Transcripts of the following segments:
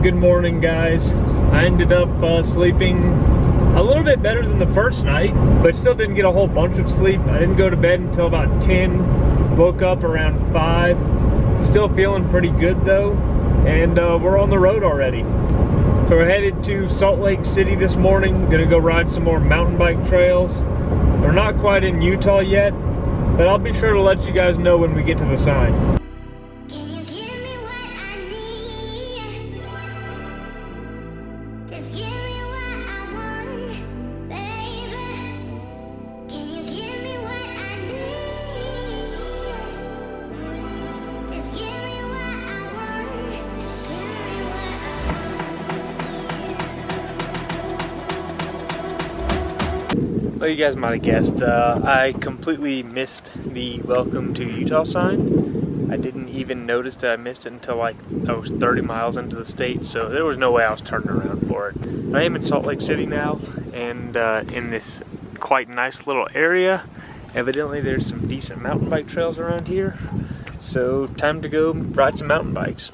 Good morning, guys. I ended up sleeping a little bit better than the first night, but still didn't get a whole bunch of sleep. I didn't go to bed until about 10, woke up around 5. Still feeling pretty good though, and we're on the road already. So we're headed to Salt Lake City this morning. Gonna go ride some more mountain bike trails. We're not quite in Utah yet, but I'll be sure to let you guys know when we get to the sign. Well, you guys might have guessed, I completely missed the welcome to Utah sign. I didn't even notice that I missed it until like I was 30 miles into the state, so there was no way I was turning around for it. I am in Salt Lake City now, and in this quite nice little area. Evidently there's some decent mountain bike trails around here, so time to go ride some mountain bikes.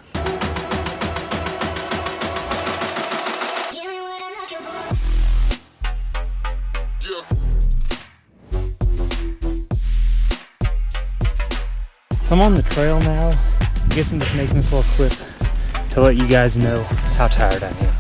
I'm on the trail now. I guess I'm just making this little clip to let you guys know how tired I am.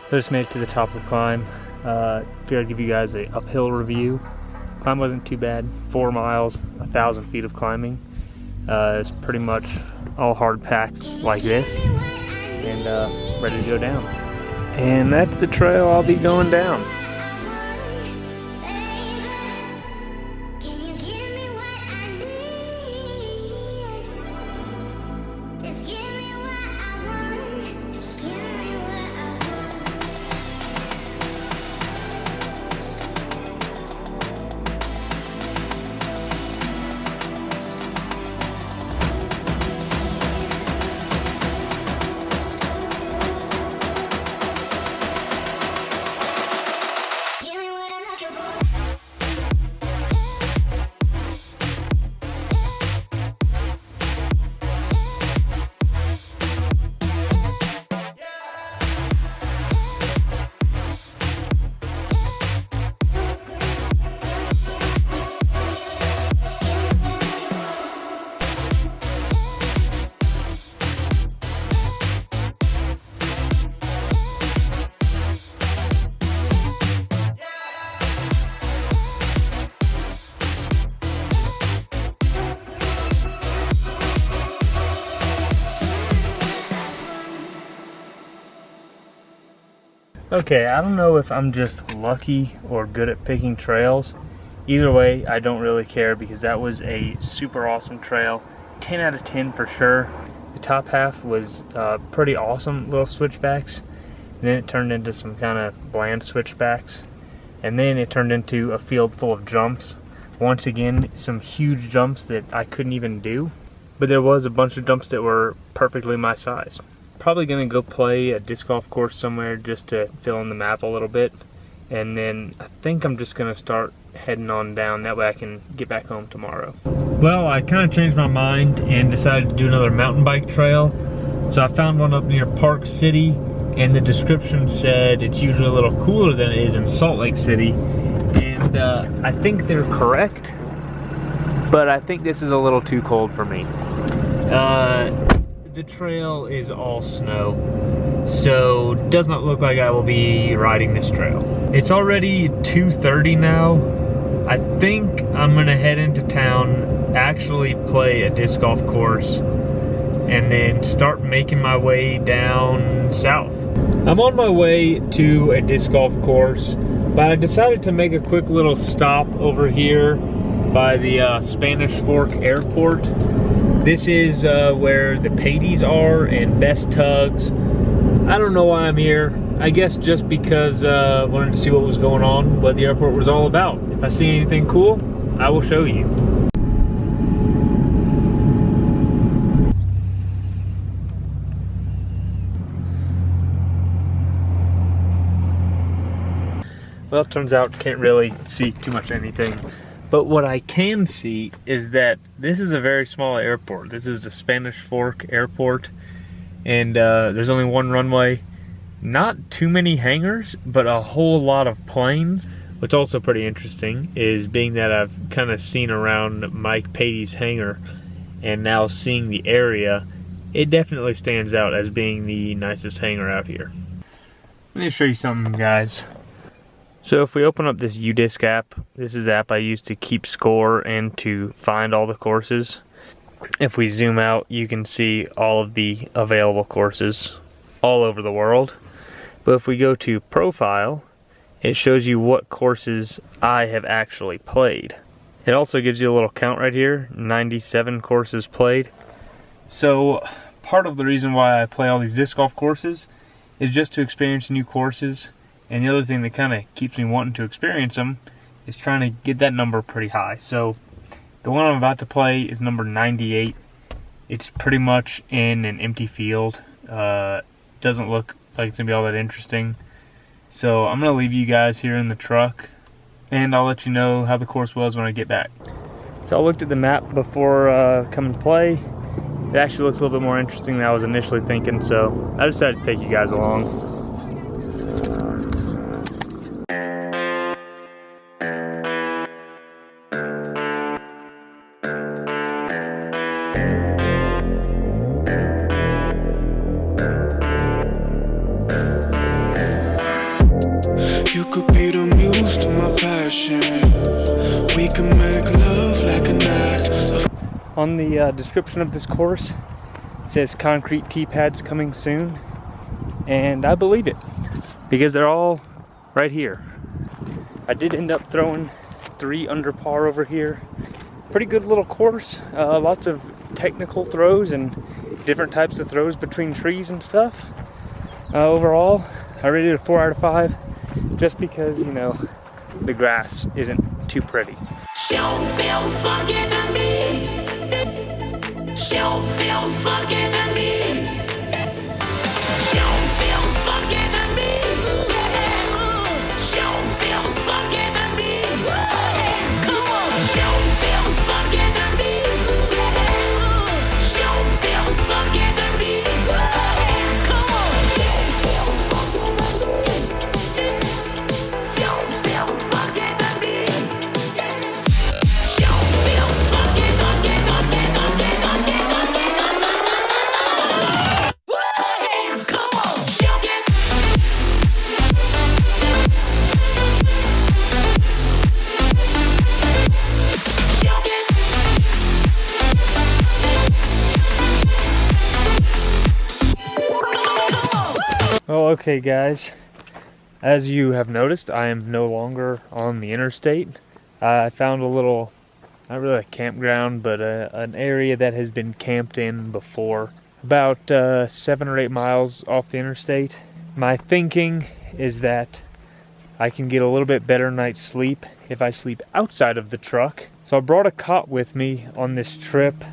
So I just made it to the top of the climb. Figured I'd give you guys an uphill review. Climb wasn't too bad. 4 miles, 1,000 feet of climbing. It's pretty much all hard packed like this, and ready to go down. And that's the trail I'll be going down. Okay, I don't know if I'm just lucky or good at picking trails. Either way, I don't really care because that was a super awesome trail. 10 out of 10 for sure. The top half was pretty awesome little switchbacks. And then it turned into some kind of bland switchbacks. And then it turned into a field full of jumps. Once again, some huge jumps that I couldn't even do. But there was a bunch of jumps that were perfectly my size. Probably gonna go play a disc golf course somewhere just to fill in the map a little bit, and then I think I'm just gonna start heading on down, that way I can get back home tomorrow. Well, I kind of changed my mind and decided to do another mountain bike trail. So I found one up near Park City, and the description said it's usually a little cooler than it is in Salt Lake City, and I think they're correct, but I think this is a little too cold for me. The trail is all snow, so it does not look like I will be riding this trail. It's already 2:30 now. I think I'm gonna head into town, actually play a disc golf course, and then start making my way down south. I'm on my way to a disc golf course, but I decided to make a quick little stop over here by the Spanish Fork Airport. This is where the Paties are and Best Tugs. I don't know why I'm here. I guess just because I wanted to see what was going on, what the airport was all about. If I see anything cool, I will show you. Well, it turns out can't really see too much anything. But what I can see is that this is a very small airport. This is the Spanish Fork Airport, and there's only one runway. Not too many hangars, but a whole lot of planes. What's also pretty interesting is being that I've kind of seen around Mike Patey's hangar and now seeing the area, it definitely stands out as being the nicest hangar out here. Let me show you something, guys. So if we open up this UDisc app, this is the app I use to keep score and to find all the courses. If we zoom out, you can see all of the available courses all over the world. But if we go to profile, it shows you what courses I have actually played. It also gives you a little count right here, 97 courses played. So part of the reason why I play all these disc golf courses is just to experience new courses. And the other thing that kind of keeps me wanting to experience them is trying to get that number pretty high. So the one I'm about to play is number 98. It's pretty much in an empty field. Doesn't look like it's going to be all that interesting. So I'm going to leave you guys here in the truck, and I'll let you know how the course was when I get back. So I looked at the map before coming to play. It actually looks a little bit more interesting than I was initially thinking, so I decided to take you guys along. You could be the muse to my passion. We can make love like a night. On the description of this course, it says concrete tee pads coming soon, and I believe it because they're all right here. I did end up throwing 3 under par over here. Pretty good little course, lots of technical throws and different types of throws between trees and stuff. Overall, I rated it a 4 out of 5 just because, you know, the grass isn't too pretty. Don't feel fucking to me. Don't feel fucking to me. Don't feel fucking to me. Don't feel fucking to me. Come on. Don't feel fucking to me. Don't feel fucking to me. Come on. Don't feel fucking to me. Don't feel fucking, fucking, fucking, fucking, fucking, fucking, fucking. Come on. Don't get. Don't get. Well, okay guys, as you have noticed, I am no longer on the interstate. I found a little, not really a campground, but an area that has been camped in before, about 7 or 8 miles off the interstate. My thinking is that I can get a little bit better night's sleep if I sleep outside of the truck. So I brought a cot with me on this trip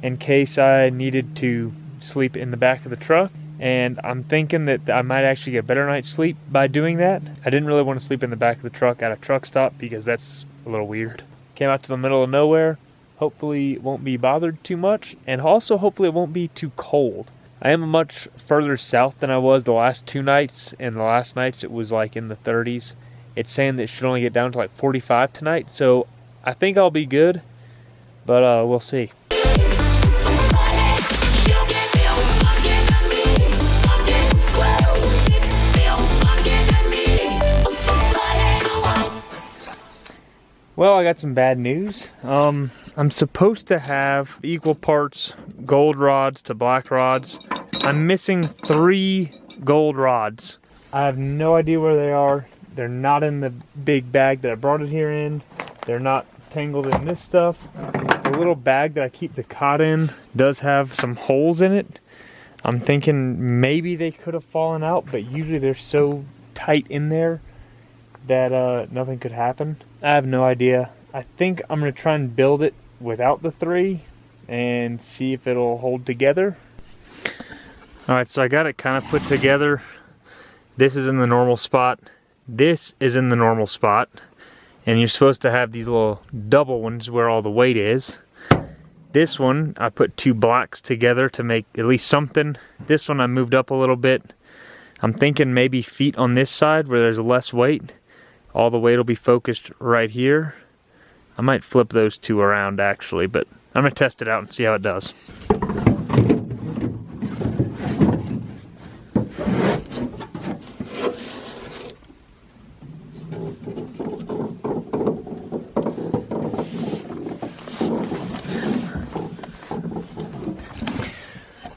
in case I needed to sleep in the back of the truck. And I'm thinking that I might actually get a better night's sleep by doing that. I didn't really want to sleep in the back of the truck at a truck stop because that's a little weird. Came out to the middle of nowhere. Hopefully it won't be bothered too much, and also hopefully it won't be too cold. I am much further south than I was the last 2 nights, and the last nights it was like in the 30s. It's saying that it should only get down to like 45 tonight, so I think I'll be good, but we'll see. Well, I got some bad news. I'm supposed to have equal parts gold rods to black rods. I'm missing 3 gold rods. I have no idea where they are. They're not in the big bag that I brought it here in. They're not tangled in this stuff. The little bag that I keep the cot in does have some holes in it. I'm thinking maybe they could have fallen out, but usually they're so tight in there that nothing could happen. I have no idea. I think I'm gonna try and build it without the 3 and see if it'll hold together. Alright, so I got it kind of put together. This is in the normal spot. This is in the normal spot. And you're supposed to have these little double ones where all the weight is. This one, I put 2 blocks together to make at least something. This one I moved up a little bit. I'm thinking maybe feet on this side where there's less weight. All the weight will be focused right here. I might flip those 2 around actually, but I'm gonna test it out and see how it does.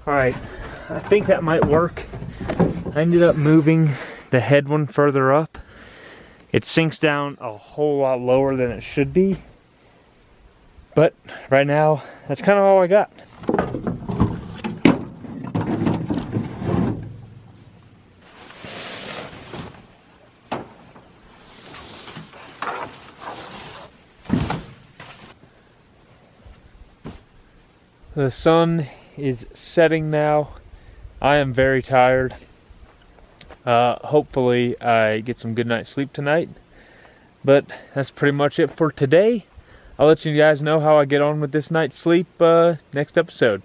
Alright, I think that might work. I ended up moving the head one further up. It sinks down a whole lot lower than it should be. But right now, that's kind of all I got. The sun is setting now. I am very tired. Hopefully I get some good night's sleep tonight. But that's pretty much it for today. I'll let you guys know how I get on with this night's sleep next episode.